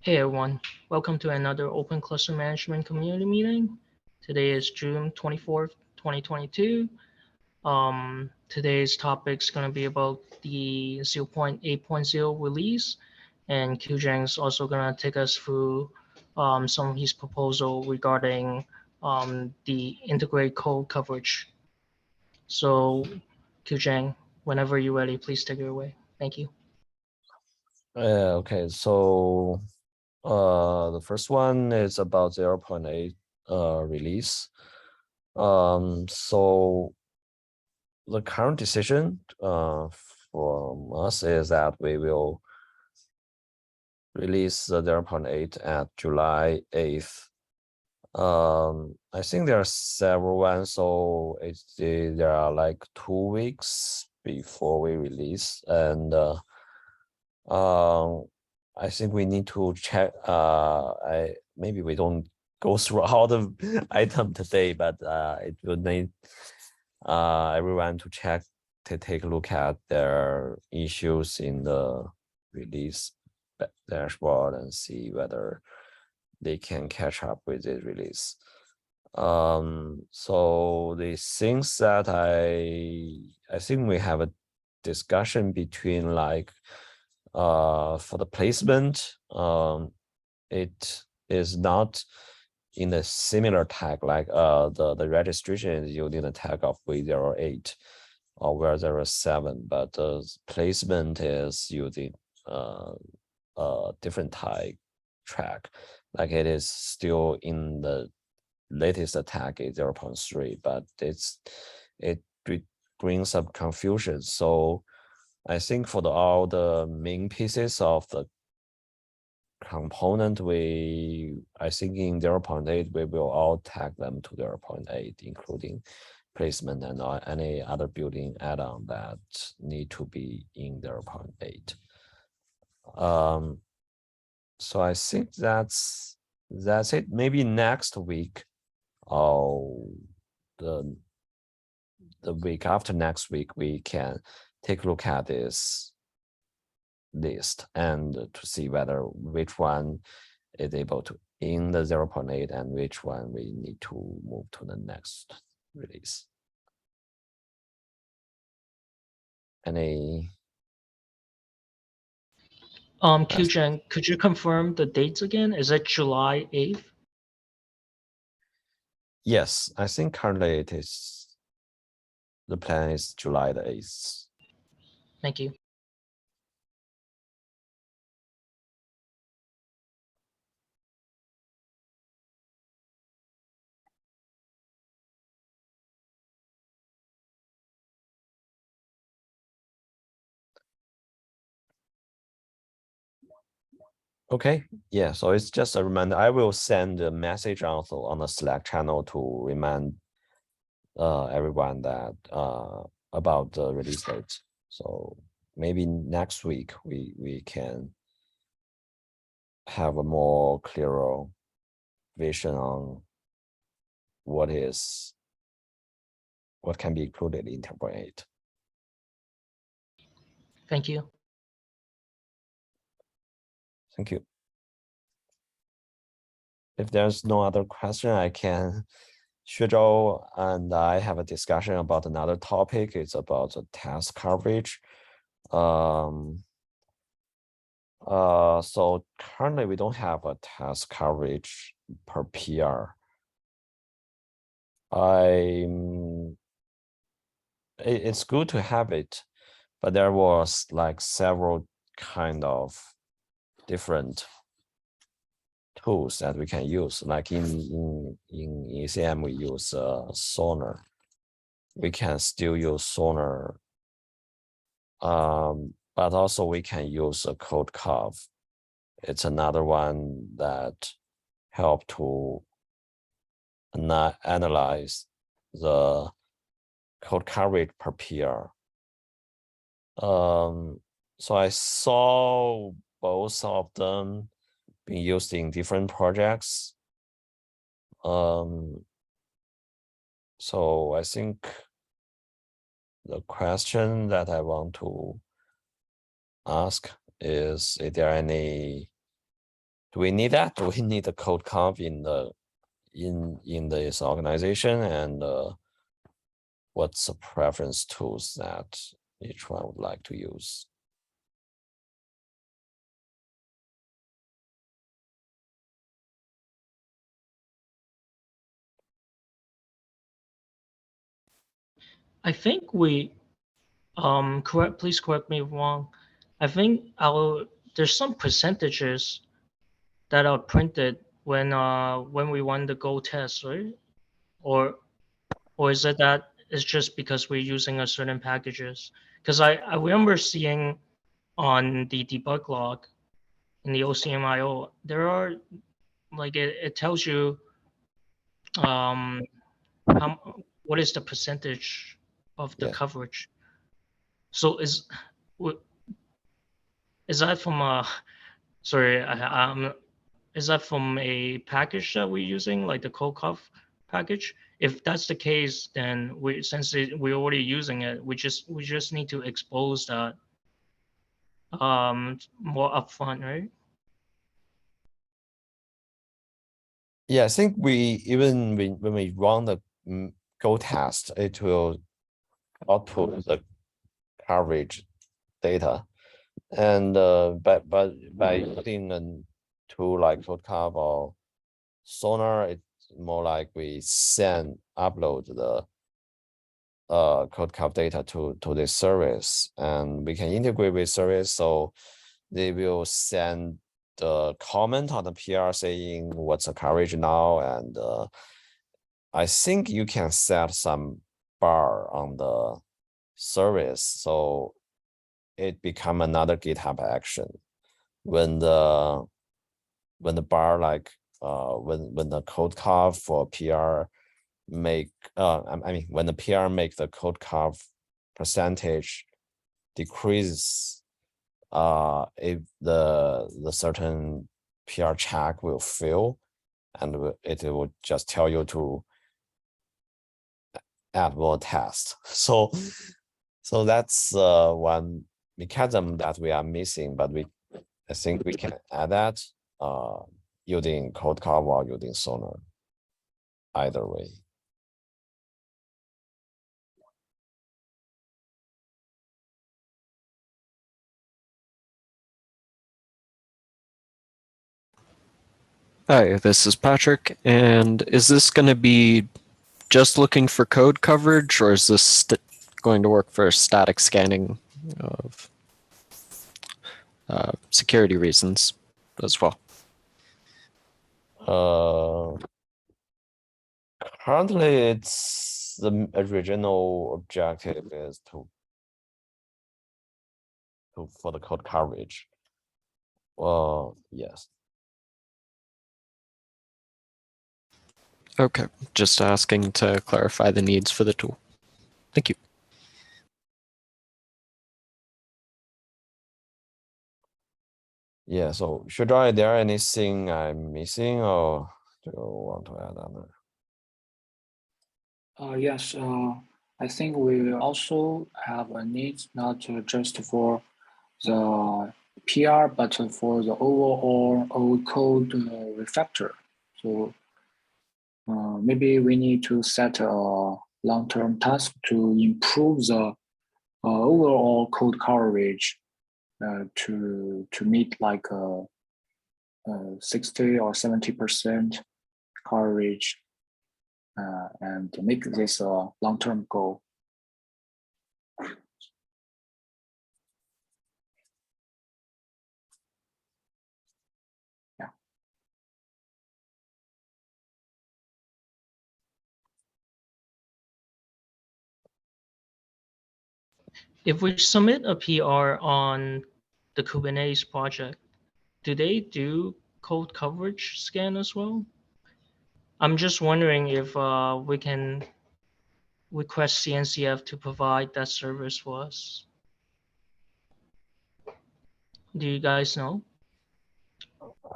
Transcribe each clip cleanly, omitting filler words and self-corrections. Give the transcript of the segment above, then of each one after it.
Hey everyone, welcome to another Open Cluster Management Community Meeting. Today is June 24th, 2022. Today's topic is going to be about the 0.8.0 release, and Qzhang's also going to take us through some of his proposal regarding the integrated code coverage. So, Qzhang, whenever you're ready, please take it away. Thank you. Okay, so the first one is about 0.8 release. So the current decision from us is that we will release the 0.8 at July 8th. I think there are several ones, so there are like 2 weeks before we release, and I think we need to check. Maybe we don't go through all the item today, but it would need everyone to check to take a look at their issues in the release dashboard and see whether they can catch up with the release. So the things that I think we have a discussion between like for the placement, it is not in a similar tag like the registration is using the tag of v0.8 or v0.7, but the placement is using a different tag track, like it is still in the latest tag is 0.3, but it brings some confusion. So I think for all the main pieces of the component, I think in 0.8, we will all tag them to 0.8, including placement and any other building add-on that need to be in 0.8. So I think that's it. Maybe next week or the week after next week, we can take a look at this list and to see which one is able to in the 0.8 and which one we need to move to the next release. Any? Qzhang, could you confirm the dates again? Is it July 8th? Yes, I think currently it is. The plan is July the 8th. Thank you. Okay, yeah, so it's just a reminder. I will send a message also on the Slack channel to remind everyone that about the release date. So maybe next week we can have a more clearer vision on what can be included in 10.8. Thank you. Thank you. If there's no other question, I can schedule and I have a discussion about another topic. It's about the task coverage. So currently we don't have a task coverage per PR. It's good to have it, but there was like several kind of different tools that we can use. Like in ECM, we use Sonar. We can still use Sonar, but also we can use a code curve. It's another one that help to analyze the code coverage per PR. So I saw both of them being used in different projects. So I think the question that I want to ask is there any do we need that? Do we need the code conf in this organization? And what's the preference tools that each one would like to use? I think we please correct me if wrong. I think there's some percentages that are printed when we run the Go test, right? Or is it that it's just because we're using a certain packages? Because I remember seeing on the debug log in the OCMIO, there are like it tells you um what is the percentage of the Yeah. coverage. So is that from a sorry is that from a package that we're using like the CodeCuff package? If that's the case, then we're already using it, we just need to expose that more upfront, right? Yeah, I think when we run the Go test, it will output the coverage data, and by using a tool like CodeCup or Sonar, it's more like we upload the CodeCup data to this service, and we can integrate with service, so they will send the comment on the PR saying what's the coverage now, and I think you can set some bar on the service, so it become another GitHub action when the bar like when the code carve for PR make I mean when the PR make the code carve percentage decreases, if the certain PR check will fail, and it will just tell you to add more tests. So that's one mechanism that we are missing, but I think we can add that using CodeCup or using Sonar, either way. Hi, this is Patrick, and is this going to be just looking for code coverage, or is this going to work for static scanning of security reasons as well? Currently, it's the original objective is for the code coverage. Yes. Okay, just asking to clarify the needs for the tool. Thank you. Yeah, so should I, there anything I'm missing, or do you want to add on that? Yes, I think we also have a need not just for the PR, but for the overall code refactor. So maybe we need to set a long-term task to improve the overall code coverage to meet like 60 or 70% coverage, and make this a long-term goal. Yeah. If we submit a PR on the Kubernetes project, do they do code coverage scan as well? I'm just wondering if we can request CNCF to provide that service for us. Do you guys know?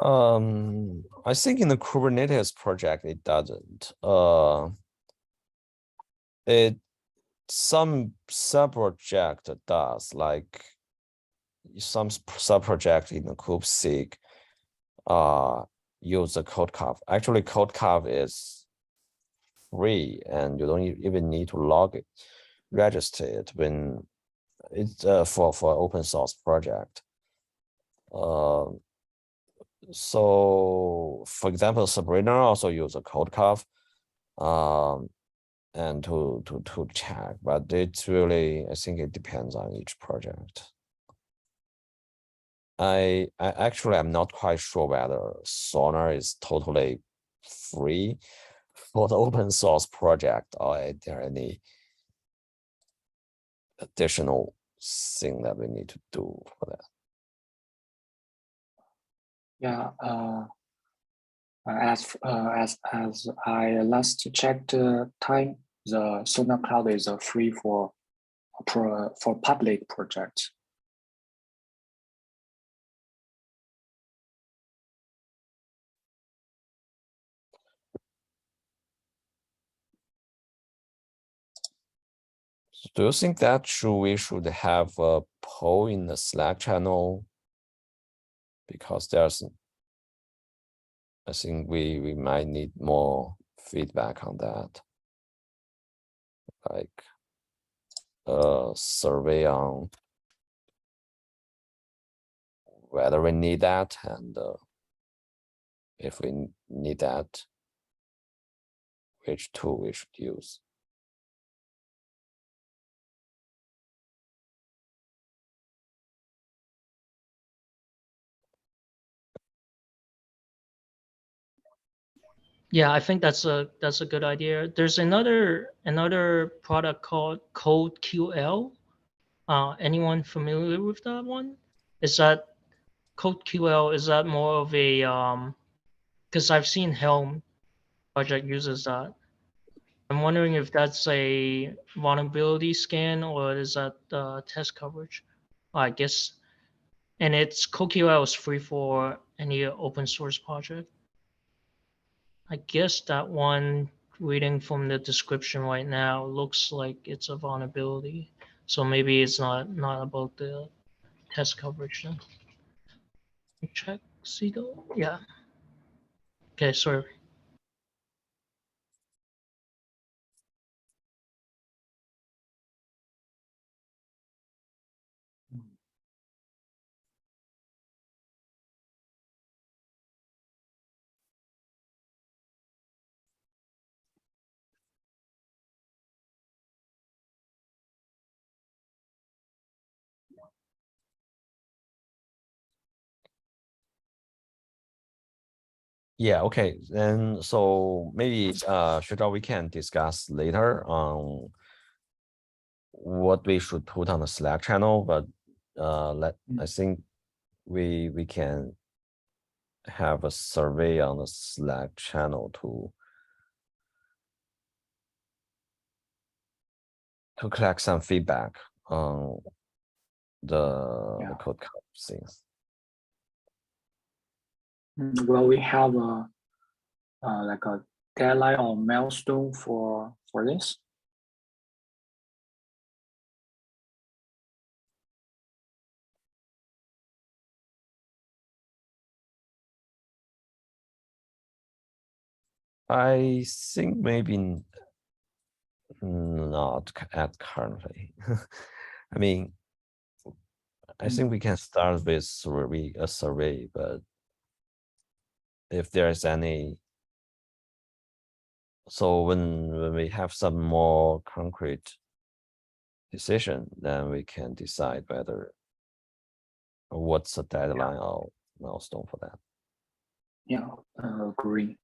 I think in the Kubernetes project it doesn't. Some sub-project does, like some sub-project in the kubesig use the code carve. Actually, code carve is free, and you don't even need to register it when it's for open source project. So for example, Sabrina also use a code carve, and to check, but it's really, I think it depends on each project. I actually, I'm not quite sure whether Sonar is totally free for the open source project, or are there any additional thing that we need to do for that? Yeah, as I last checked time, the Sonar Cloud is free for public projects. Do you think that we should have a poll in the Slack channel? Because I think we might need more feedback on that. Like a survey on whether we need that, and if we need that, which tool we should use. Yeah, I think that's a good idea. There's another product called CodeQL. Anyone familiar with that one? Is that CodeQL? Is that more of a because I've seen Helm project uses that. I'm wondering if that's a vulnerability scan or is that test coverage? I guess, and it's CodeQL is free for any open source project. I guess that one, reading from the description right now, looks like it's a vulnerability. So maybe it's not about the test coverage then. Check, see though? Yeah. Okay, sorry. Yeah, okay. Then so maybe Shizhao, we can discuss later on what we should put on the Slack channel, but I think we can have a survey on the Slack channel to collect some feedback on the code things. Will we have a like a deadline or milestone for this? I think maybe not at currently. I mean, I think we can start with a survey, but if there's any, so when we have some more concrete decision, then we can decide what's the deadline or milestone for that. Yeah, agree.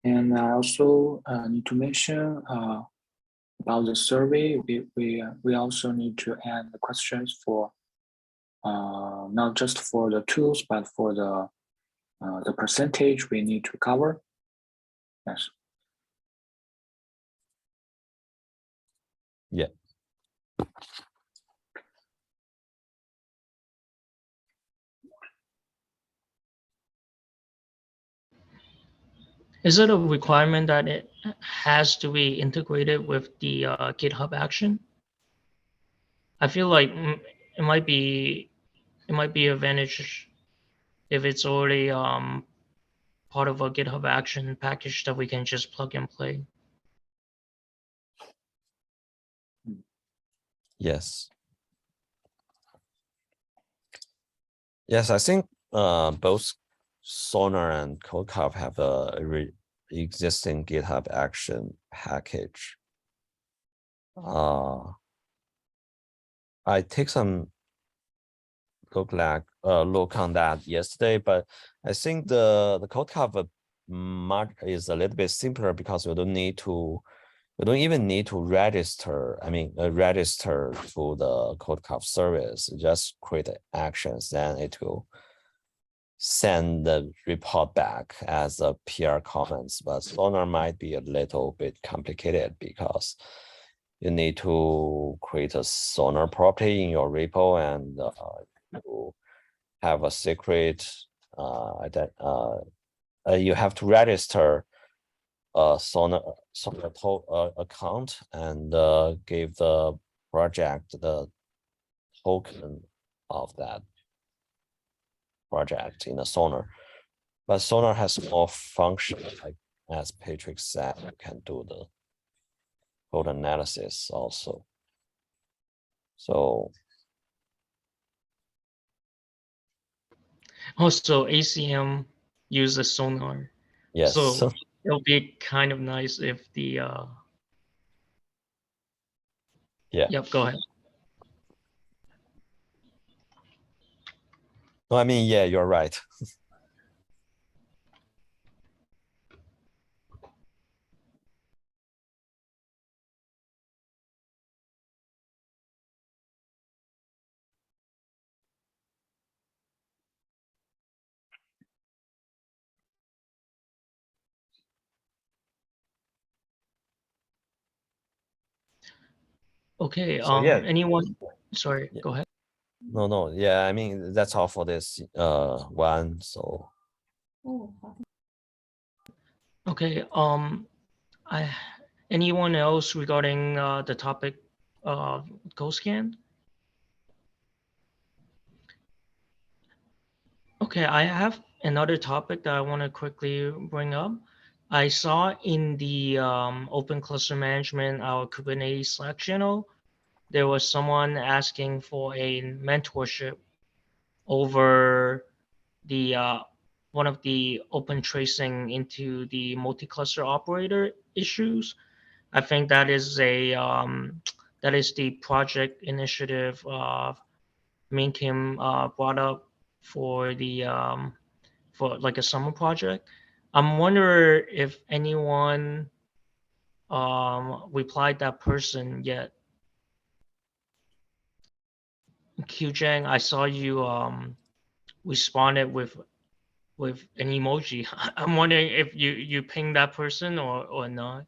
And I also need to mention about the survey. We also need to add the questions for not just for the tools, but for the percentage we need to cover. Yes. Yeah. Is it a requirement that it has to be integrated with the GitHub Action? I feel like it might be advantage if it's already part of a GitHub Action package that we can just plug and play. Yes. Yes, I think both Sonar and CodeCup have a existing GitHub Action package. I take some look on that yesterday, but I think the CodeCup is a little bit simpler because you don't even need to register. I mean, register to the CodeCup service. Just create actions, then it will send the report back as a PR comments. But Sonar might be a little bit complicated because you need to create a Sonar property in your repo and you have a secret. You have to register a Sonar account and give the project the token of that project in a Sonar. But Sonar has more functions, like as Patrick said, you can do the code analysis also. So Also, ACM uses Sonar. yes. So it'll be kind of nice if the Yeah. Yep, go ahead. No, I mean, yeah, you're right. Okay, So, yeah. anyone? Sorry, Yeah. go ahead. No, yeah, I mean, that's all for this one. So Okay, anyone else regarding the topic GoScan? Okay, I have another topic that I want to quickly bring up. I saw in the Open Cluster Management, our Kubernetes Slack channel, there was someone asking for a mentorship over the one of the open tracing into the multi-cluster operator issues. I think that is the project initiative Min Kim brought up for the for like a summer project. I'm wondering if anyone replied that person yet. Qjang, I saw you responded with an emoji. I'm wondering if you pinged that person or not.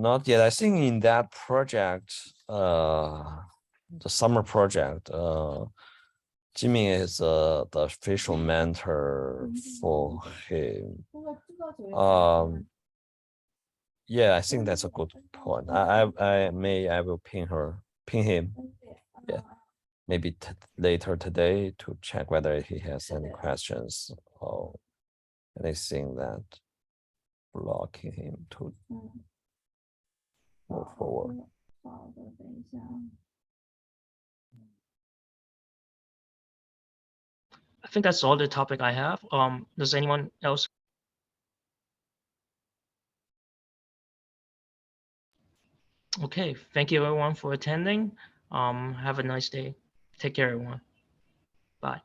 not yet. I think in that project, the summer project, Jimmy is the official mentor for him. Yeah, I think that's a good point. I will ping him. Yeah, maybe later today to check whether he has any questions or anything that blocking him to move forward. I think that's all the topic I have. Does anyone else? Okay, thank you everyone for attending. Have a nice day. Take care, everyone. Bye.